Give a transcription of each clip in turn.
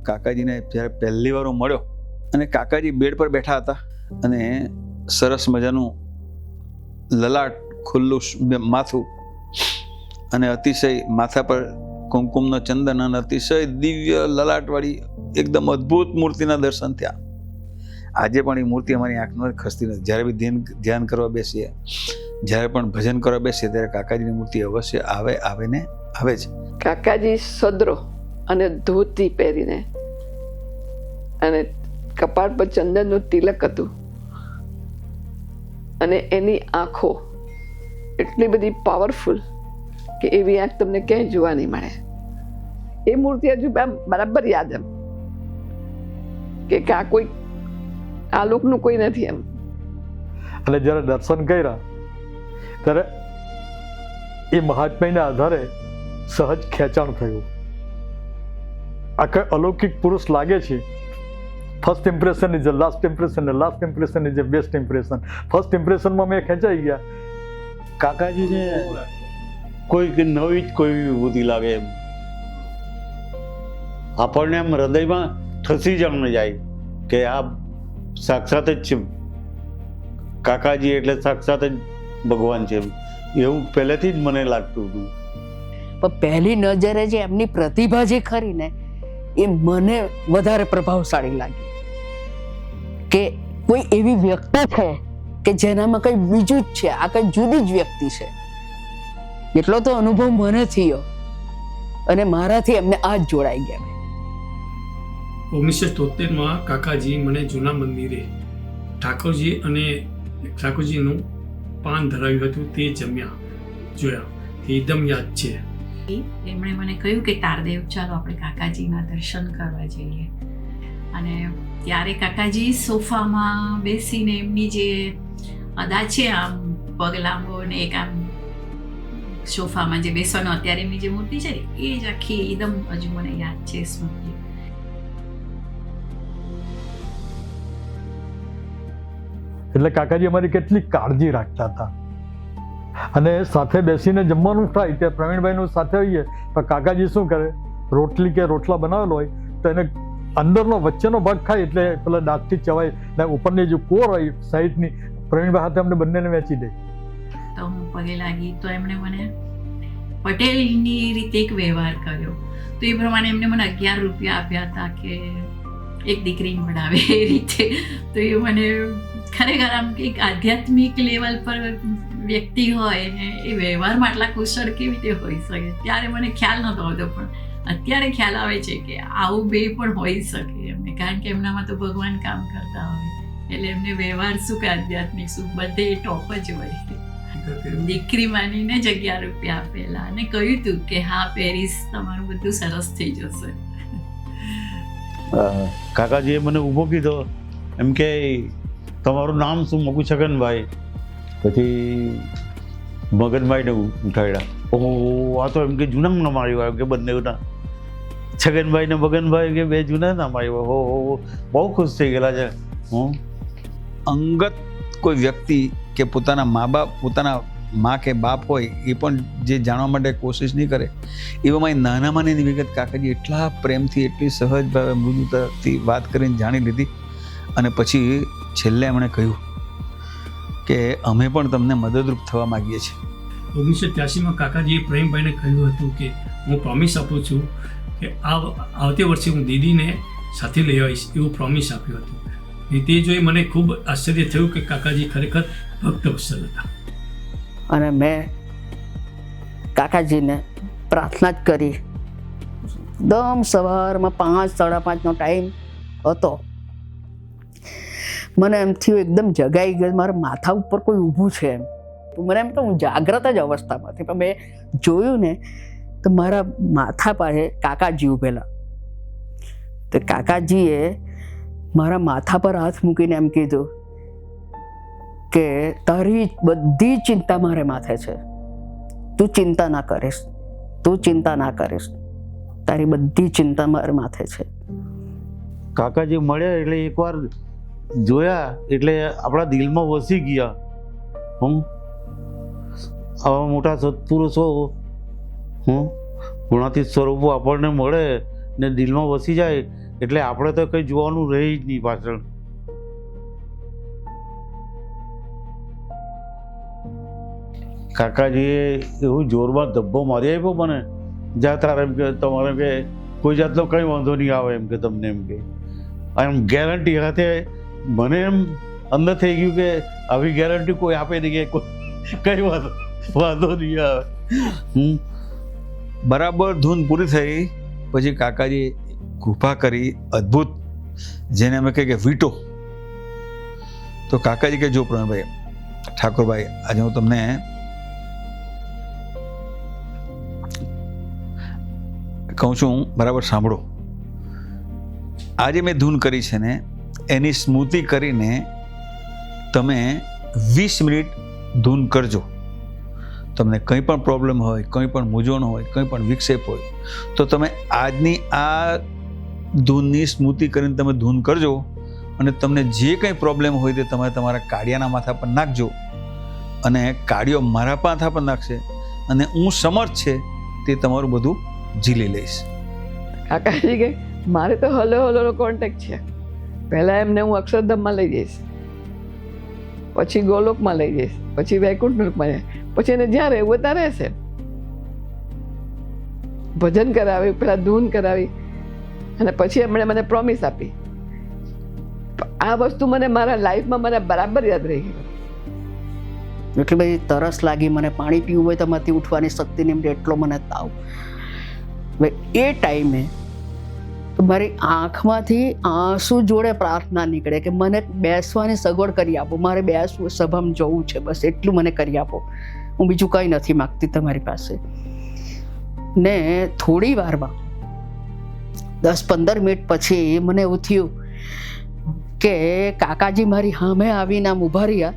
કાકાજીને જ્યારે પહેલી વાર હું મળ્યો અને કાકાજી બેડ પર બેઠા હતા અને સરસ મજાનું લલાટ, ખુલ્લું માથું અને અતિશય માથા પર કુમકુમનો ચંદન અને અતિશય દિવ્ય લલાટવાળી એકદમ અદ્ભુત મૂર્તિના દર્શન થયા. આજે પણ એ મૂર્તિ અમારી આંખમાં ખસતી નથી. જ્યારે બી ધ્યાન કરવા બેસીએ, જ્યારે પણ ભજન કરવા બેસીએ ત્યારે કાકાજીની મૂર્તિ અવશ્ય આવે છે. કાકાજી સદરો અને ધોતી પહેરીને અને કપાળ પર ચંદનનું તિલક હતું અને એની આંખો એટલી બધી પાવરફુલ કે એવી આંખ તમને ક્યાંય જોવા નહીં મળે. એ મૂર્તિ હજુ બરાબર યાદ એમ કે આ કોઈ આ લોકનું કોઈ નથી એમ. અને જ્યારે દર્શન કર્યા ત્યારે એ મહાત્મ્યના આધારે સહજ ખેંચાણ થયું. આખા અલૌકિક પુરુષ લાગે છે. First impression is last impression, last impression is best impression. First ઇમ્પ્રેશનમાં મેં ખેંચાઈ ગયા. કાકાજીને કોઈ નવી જ કોઈ વિભૂતિ લાગે એમ આપણને એમ હૃદયમાં ઠસી જમને જાય કે આ સાક્ષાત જ છે. કાકાજી એટલે સાક્ષાત જ ભગવાન છે એવું પહેલેથી જ મને લાગતું હતું. પણ પહેલી નજરે જે એમની પ્રતિભા જે ખરી ને એ મને વધારે પ્રભાવશાળી લાગી કે કોઈ એવી વ્યક્તિ છે કે જેનામાં કંઈ બીજું જ છે, આ કંઈ જુદી જ વ્યક્તિ છે. એટલો તો અનુભવ મને થયો અને મારાથી એમને આ જ જોડાઈ ગયા. 1973માં કાકાજી મને જૂના મંદિરે ઠાકોરજીનું પાન ધરાવ્યું હતું તે જોયા તે એકદમ યાદ છે. એમણે મને કહ્યું કે તારદેવ ચાલો આપણે કાકાજીના દર્શન કરવા જઈએ. અને ત્યારે કાકાજી સોફામાં બેસીને એમની જે અદા છે આમ પગ લાંબો ને એક આમ સોફામાં જે બેસવાનો અત્યારે એમની જે મૂર્તિ છે એ જ આખી એકદમ હજુ મને યાદ છે સ્મૃતિ. એટલે કાકાજી અમારી કેટલી કાળજી રાખતા હતા. અને સાથે બેસીને જમવાનું થાય ત્યાં પ્રવીણભાઈનું સાથે હોઈએ તો કાકાજી શું કરે, રોટલી કે રોટલા બનાવેલો હોય તો એને અંદરનો વચ્ચેનો ભાગ ખાય એટલે પેલા દાંતથી ચવાય ને ઉપરની જે કોર હોય સાઈડની પ્રવીણભાઈ હાથે અમને બંનેને વેચી દે. તો હું પગે લાગી તો એમણે મને પટેલની રીતે એક વ્યવહાર કર્યો. તો એ પ્રમાણે એમને મને 11 રૂપિયા આપ્યા હતા કે એક દીકરી મળાવે એ રીતે. તો એ મને ખરેખર આમ કંઈક આધ્યાત્મિક લેવલ પર વ્યક્તિ હોય ને એ વ્યવહારમાં આટલા કુશળ કેવી રીતે હોઈ શકે ત્યારે મને ખ્યાલ નહોતો આવતો. પણ અત્યારે ખ્યાલ આવે છે કે આવું બે પણ હોઈ શકે એમને, કારણ કે એમનામાં તો ભગવાન કામ કરતા હોય એટલે એમને વ્યવહાર શું કે આધ્યાત્મિક શું બધે ટોપ જ હોય. દીકરી માનીને જ 11 રૂપિયા આપેલા અને કહ્યું હતું કે હા પેરિસ તમારું બધું સરસ થઈ જશે. કાકાજીએ મને ઊભો કીધો એમ કે તમારું નામ શું? મૂકું છગનભાઈ. પછી મગનભાઈને ઉઠાડ્યા. ઓહો આ તો એમ કે જૂના નામ આવ્યું કે બંનેના છગનભાઈ ને મગનભાઈ કે બે જૂના નામ આવ્યું. હો બહુ ખુશ થઈ ગયેલા છે. અંગત કોઈ વ્યક્તિ કે પોતાના પોતાના મા કે બાપ હોય એ પણ જે જાણવા માટે કોશિશ નહીં કરે એવામાં નાનામાં એની વિગત કાકાજી એટલા પ્રેમથી એટલી સહજ ભાવે મૃદુતાથી વાત કરીને જાણી લીધી. અને પછી છેલ્લે એમણે કહ્યું કે અમે પણ તમને મદદરૂપ થવા માંગીએ છીએ. 1983માં કાકાજીએ પ્રેમભાઈને કહ્યું હતું કે હું પ્રોમિસ આપું છું કે આવતે વર્ષે હું દીદીને સાથે લઈ આવીશ એવું પ્રોમિસ આપ્યું હતું. તે જોઈ મને ખૂબ આશ્ચર્ય થયું કે કાકાજી ખરેખર ભક્તવત્સલ હતા. અને મેં કાકાજીને પ્રાર્થના જ કરી. એકદમ સવારમાં 5-5:30નો ટાઈમ હતો. મને એમ થયું એકદમ જગાઈ ગયું મારા માથા ઉપર કોઈ ઊભું છે એમ. મને એમ તો હું જાગ્રત જ અવસ્થામાં હતી પણ મેં જોયું ને તો મારા માથા પાસે કાકાજી ઊભેલા. તો કાકાજીએ મારા માથા પર હાથ મૂકીને એમ કીધું કે તારી બધી ચિંતા મારે માથે છે, તું ચિંતા ના કરીશ, તારી બધી ચિંતા મારે માથે છે. કાકાજી મળ્યા એટલે એકવાર જોયા એટલે આપણા દિલમાં વસી ગયા. આવા મોટા સત્પુરુષો ગુણાતીત સ્વરૂપો આપણને મળે ને દિલમાં વસી જાય એટલે આપણે તો કંઈ જોવાનું રહી જ નહીં પાછળ. કાકાજીએ એવું જોરમાં ધબ્બો મારી આપ્યો મને, જા તારે એમ કે તમારે કે કોઈ જાતનો કંઈ વાંધો નહીં આવે એમ કે તમને એમ કે એમ ગેરંટી સાથે મને એમ અંદર થઈ ગયું કે આવી ગેરંટી કોઈ આપે નહીં કે કંઈ વાંધો નહીં આવે. બરાબર ધૂન પૂરી થઈ પછી કાકાજી કૃપા કરી અદ્ભુત, જેને અમે કહીએ કે વીટો. તો કાકાજી કે જો પ્રવીણભાઈ, ઠાકોરભાઈ, આજે હું તમને કહું છું, બરાબર સાંભળો. આજે મેં ધૂન કરી છે ને એની સ્મૃતિ કરીને તમે 20 મિનિટ ધૂન કરજો. તમને કંઈ પણ પ્રોબ્લેમ હોય, કંઈ પણ મૂંઝવણ હોય, કંઈ પણ વિક્ષેપ હોય, તો તમે આજની આ ધૂનની સ્મૃતિ કરીને તમે ધૂન કરજો. અને તમને જે કંઈ પ્રોબ્લેમ હોય તે તમે તમારા કાળિયાના માથા પર નાખજો, અને કાળિયો મારા માથા પર નાખશે, અને હું સમર્થ છે તે તમારું બધું ઝીલી લઈશ. કાકાજી કે મારે તો હલો હલોનો કોન્ટેક્ટ છે. પહેલાં એમને હું અક્ષરધામમાં લઈ જઈશ, પછી ગોલોકમાં લઈ જઈશ, પછી વૈકુંઠમાં જાય, પછી એને જ્યાં રહેવું ત્યાં રહેશે. ભજન કરાવી, પેલા ધૂન કરાવી, અને પછી એમણે મને પ્રોમિસ આપી. આ વસ્તુ મને મારા લાઈફમાં મને બરાબર યાદ રહી ગઈ. એટલે ભાઈ તરસ લાગી, મને પાણી પીવું હોય તો માંથી ઉઠવાની શક્તિ નહીં, એટલો મને તાવ. એ ટાઈમે મારી આંખમાંથી આંસુ જોડે પ્રાર્થના નીકળે કે મને બેસવાની સગવડ કરી આપો, મારે બેસવું, સભામાં જવું છે, બસ એટલું મને કરી આપો. હું બીજું કંઈ નથી માગતી તમારી પાસે. ને થોડી વારમાં 10-15 મિનિટ પછી મને એવું થયું કે કાકાજી મારી સામે આવીને આમ ઊભા રહ્યા,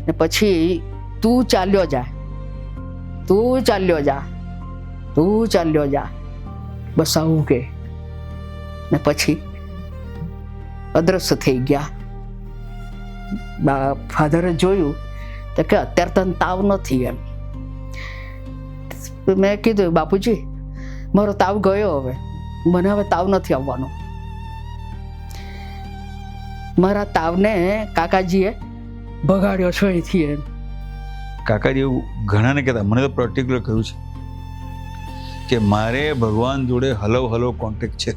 ને પછી તું ચાલ્યો જા, તું ચાલ્યો જા, તું ચાલ્યો જા, બસ આવું કે. ને પછી અદ્રશ્ય થઈ ગયા. ફાધરે જોયું તો કે અત્યારે તને તાવ નથી એમ. મેં કીધું બાપુજી મારો તાવ ગયો, હવે મને હવે તાવ નથી આવવાનો. મારા તાવને કાકાજીએ ભગાડ્યો છો અહીંથી એમ. કાકાજી એવું ઘણાને કહેતા, મને તો પર્ટિક્યુલર કહ્યું છે કે મારે ભગવાન જોડે હલવ હલવ કોન્ટેક્ટ છે,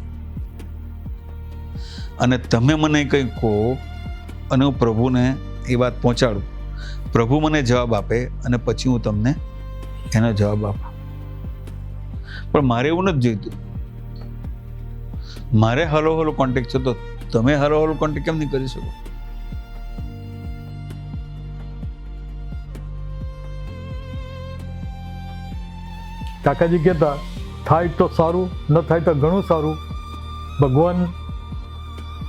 અને તમે મને કંઈ કહો અને હું પ્રભુને એ વાત પહોંચાડું, પ્રભુ મને જવાબ આપે અને પછી હું તમને એનો જવાબ આપું. પણ મારે એવું નથી જોઈતું. મારે હલો હલો કોન્ટેક્ટ છે, તો તમે હલો હલો કોન્ટેક્ટ કેમ નહીં કરી શકો? કાકાજી કહેતા થાય તો સારું, ન થાય તો ઘણું સારું. ભગવાન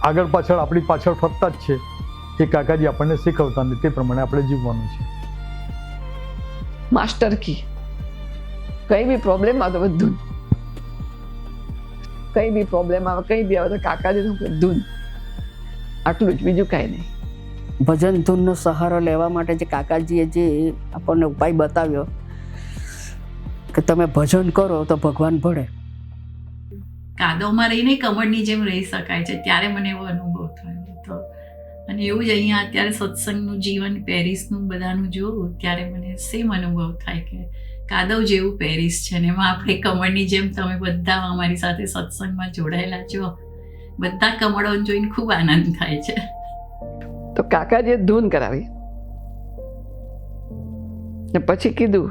આગળ પાછળ આપણી પાછળ ફરતા જ છે. એ કાકાજી આપણને શીખવતા ને તે પ્રમાણે આપણે જીવવાનું છે. માસ્ટર કી, કઈ બી પ્રોબ્લેમ આવે તો ધૂન, કઈ બી પ્રોબ્લેમ આવે, કઈ બી આવે તો કાકાજી ધૂન, આટલું જ, બીજું કાંઈ નહીં. ભજન ધૂનનો સહારો લેવા માટે જે કાકાજીએ જે આપણને ઉપાય બતાવ્યો કે તમે ભજન કરો તો ભગવાન ભળે. કાદવમાં રહીને કમળની જેમ રહી શકાય છે, ત્યારે મને એવો અનુભવ થયો હતો. અને એવું જ અહીંયા અત્યારે સત્સંગનું જીવન, પેરિસનું બધાનું જોવું ત્યારે મને સેમ અનુભવ થાય કે કાદવ જેવું પેરિસ છે, ને એમાં આપણે કમળની જેમ તમે બધા અમારી સાથે સત્સંગમાં જોડાયેલા છો, બધા કમળોને જોઈને ખૂબ આનંદ થાય છે. તો કાકાજીએ ધૂન કરાવી ને પછી કીધું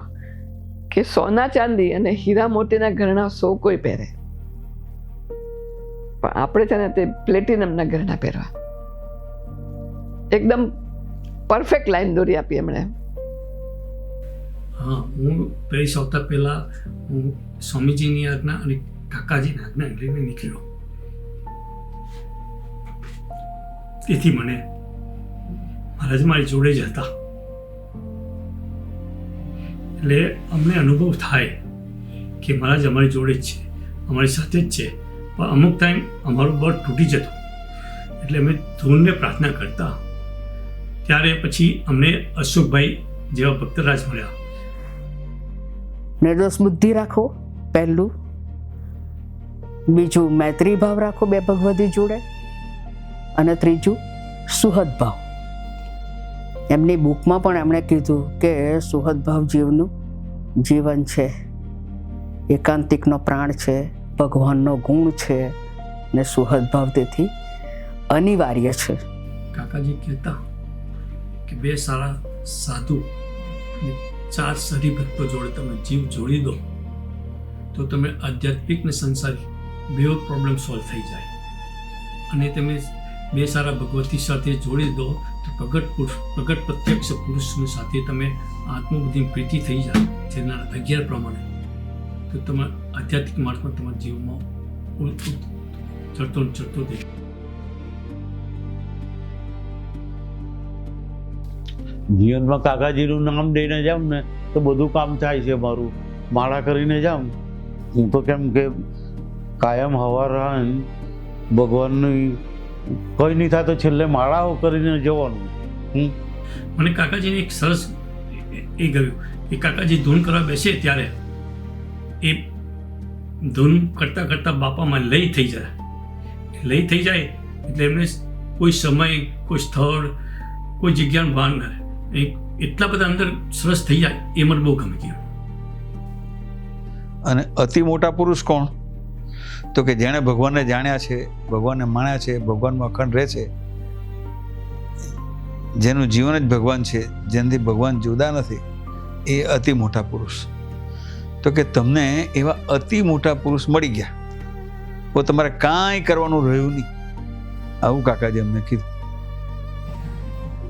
કે સોના ચાંદી અને હીરા મોતીના ઘરેણા સૌ કોઈ પહેરે, પણ આપણે છે ને તે પ્લેટિનમના ઘરેણા પહેરવા. એકદમ પરફેક્ટ લાઈન દોરી આપી એમણે. હા, હું પેરિસ આવતા પહેલાં હું સ્વામીજીની આજ્ઞા અને કાકાજીની આજ્ઞા લઈને નીકળ્યો. તેથી મને મહારાજ મારી જોડે જ હતા. એટલે અમને અનુભવ થાય કે મહારાજ અમારી જોડે જ છે, અમારી સાથે જ છે. પણ અમુક ટાઈમ અમારું બળ તૂટી જતું, એટલે અમે ધૂનને પ્રાર્થના કરતા. ત્યારે પછી અમને અશોકભાઈ જેવા ભક્તરાજ મળ્યા. નિર્દોષ બુદ્ધિ રાખો પહેલું, બીજું મૈત્રી ભાવ રાખો બે ભગવતી જોડે, અને ત્રીજું સુહદ ભાવ. એમની બુકમાં પણ એમણે કીધું કે સુહદ ભાવ જીવનું જીવન છે, એકાંતિકનો પ્રાણ છે, ભગવાનનો ગુણ છે, ને સુહદ ભાવ તેથી અનિવાર્ય છે. કાકાજી કહેતા કે બે સારા સાધુ અને 4 સરી ભક્તો જોડે તમે જીવ જોડી દો તો તમે આધ્યાત્મિક ને સંસારી બે પ્રોબ્લેમ સોલ્વ થઈ જાય. અને તમે બે સારા ભગવતી સાથે જોડી દો તો પ્રગટ પ્રત્યક્ષ પુરુષની સાથે તમે આત્મબુદ્ધિ પ્રીતિ થઈ જાય જેના 11 પ્રમાણે, તો તમારા આધ્યાત્મિક માર્ગમાં તમારા જીવનમાં ચડતો દેખાય. જીવનમાં કાકાજીનું નામ દઈને જાઉં ને તો બધું કામ થાય છે મારું. માળા કરીને જાઉં હું તો કેમ કે કાયમ હવાર ભગવાનની કંઈ નહીં થાય તો છેલ્લે માળાઓ કરીને જવાનું. મને કાકાજીને એક સરસ એ ગયું કે કાકાજી ધૂન કરવા બેસે ત્યારે એ ધૂન કરતાં કરતાં બાપામાં લય થઈ જાય એટલે એમને કોઈ સમય, કોઈ સ્થળ, કોઈ જગ્યાનું ભાન ન રહે. એટલા બધા અંદર સરસ થઈ જાય એ મને બહુ ગમી ગયું. અને અતિ મોટા પુરુષ કોણ? તો કે જેણે ભગવાનને જાણ્યા છે, ભગવાનને માણ્યા છે, ભગવાનમાં અખંડ રહે છે, જેનું જીવન જ ભગવાન છે, જેનાથી ભગવાન જુદા નથી, એ અતિ મોટા પુરુષ. તો કે તમને એવા અતિ મોટા પુરુષ મળી ગયા, તો તમારે કાંઈ કરવાનું રહ્યું નહીં. આવું કાકાજી અમને કીધું.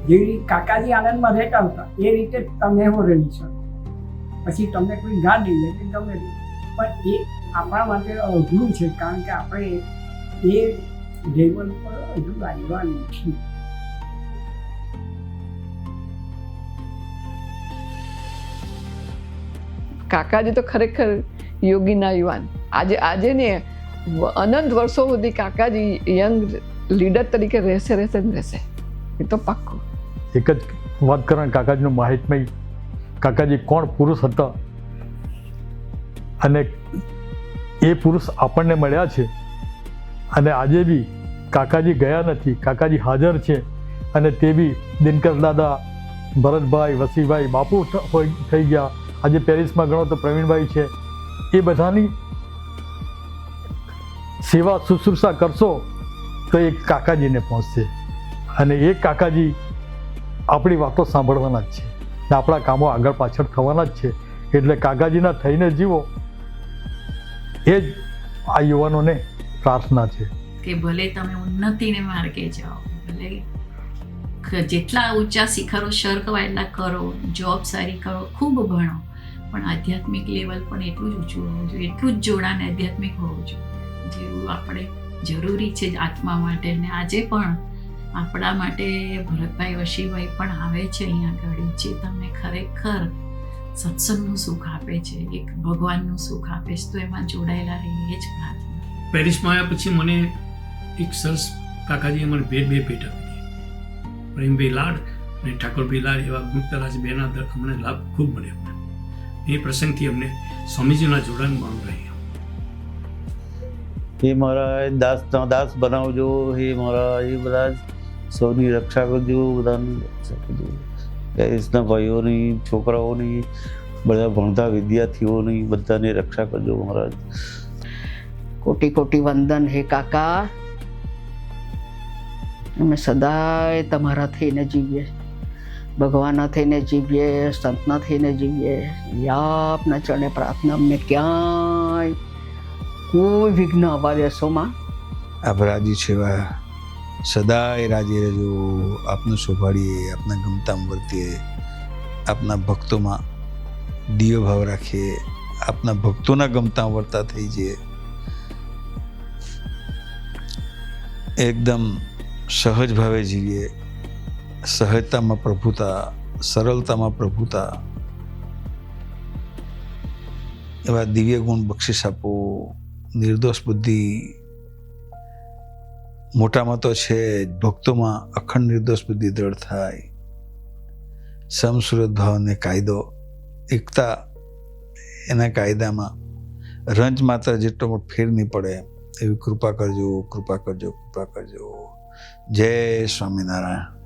જેવી કાકાજી આનંદમાં રહેતા હતા એ રીતે તમે હું રહી શકો. પછી તમને કોઈ ગાડી લે કે ગમે તે, પણ એ આપણા માટે અઘરું છે, કારણ કે આપણે એ લેવલ પર હજુ આવ્યા નથી. કાકાજી તો ખરેખર યોગીના યુવાન. આજે ને અનંત વર્ષો સુધી કાકાજી યંગ લીડર તરીકે રહેશે ને રહેશે, એ તો પાક્કું. એક જ વાત કરવાની કાકાજીનું માહિતમય, કાકાજી કોણ પુરુષ હતા અને એ પુરુષ આપણને મળ્યા છે. અને આજે બી કાકાજી ગયા નથી, કાકાજી હાજર છે. અને તે બી દિનકર દાદા, ભરતભાઈ, વસીભાઈ, બાપુ થઈ ગયા, આજે પેરિસમાં ગણો તો પ્રવીણભાઈ છે. એ બધાની સેવા શુશ્રૂષા કરશો તો એ કાકાજીને પહોંચશે. અને એ કાકાજી આપણી વાતો સાંભળવાના જ છે ને આપણા કામો આગળ પાછળ થવાના જ છે. એટલે કાકાજીના થઈને જીવો, એ જ આ યુવાનોને પ્રાર્થના છે કે ભલે તમે ઉન્નતિને માર્ગે જાઓ, ભલે જેટલા ઊંચા શિખરો સર કહેવાય એટલા કરો, જોબ સારી કરો, ખૂબ ભણો, પણ આધ્યાત્મિક લેવલ પણ એટલું જ ઊંચું હોવું જોઈએ, એટલું જ જોડાણ આધ્યાત્મિક હોવું જોઈએ જેવું આપણે જરૂરી છે આત્મા માટે. ને આજે પણ આપણા માટે ભરતભાઈ, વશીભાઈ પણ આવે છે અહીંયા આગળ, જે તમને ખરેખર સત્સંગનું સુખ આપે છે, એક ભગવાનનું સુખ આપે છે. તો એમાં જોડાયેલા રહીએ જ પ્રાર્થના. પેરિસમાં આવ્યા પછી મને એક સરસ કાકાજીએ મને બે ભેટ આપી, પ્રેમભાઈ લાડ અને ઠાકોરભાઈ લાડ, એવા મુક્તરાજ બેના અમને લાભ ખૂબ મળ્યો. એ પ્રસંગથી અમને સ્વામીજીના જોડાણમાં રહ્યા. હે મારા દાસ બનાવજો, હે મારા એ બધા સૌની રક્ષા કરજો, બધાની રક્ષા કરજો. દેશના ભાઈઓની, છોકરાઓની, બધા ભણતા વિદ્યાર્થીઓની બધાની રક્ષા કરજો મહારાજ. કોટી કોટી વંદન હે કાકા. અમે સદાય તમારા થઈને જીવીએ, ભગવાનના થઈને જીવીએ, સંતના થઈને જીવીએ. આપના ચરણે પ્રાર્થના, અમને ક્યાંય કોઈ વિઘ્ન આવવા દેશો માં. આપ રાજી છેવા, સદાય રાજી રહેજો. આપનું શોભાડીએ, આપના ગમતામાં વર્તીએ, આપના ભક્તોમાં દિવ્ય ભાવ રાખીએ, આપના ભક્તોના ગમતા વર્તા થઈ જઈએ. એકદમ સહજ ભાવે જીવીએ, સહજતામાં પ્રભુતા, સરળતામાં પ્રભુતા, એવા દિવ્ય ગુણ બક્ષિસ આપો. નિર્દોષ બુદ્ધિ મોટામાં તો છે જ, ભક્તોમાં અખંડ નિર્દોષ બુદ્ધિ દ્રઢ થાય. સમસુરત ભાવને કાયદો, એકતા, એના કાયદામાં રંજ માત્ર જેટલો ફેર નહીં પડે. એવી કૃપા કરજો, કૃપા કરજો, કૃપા કરજો. જય સ્વામિનારાયણ.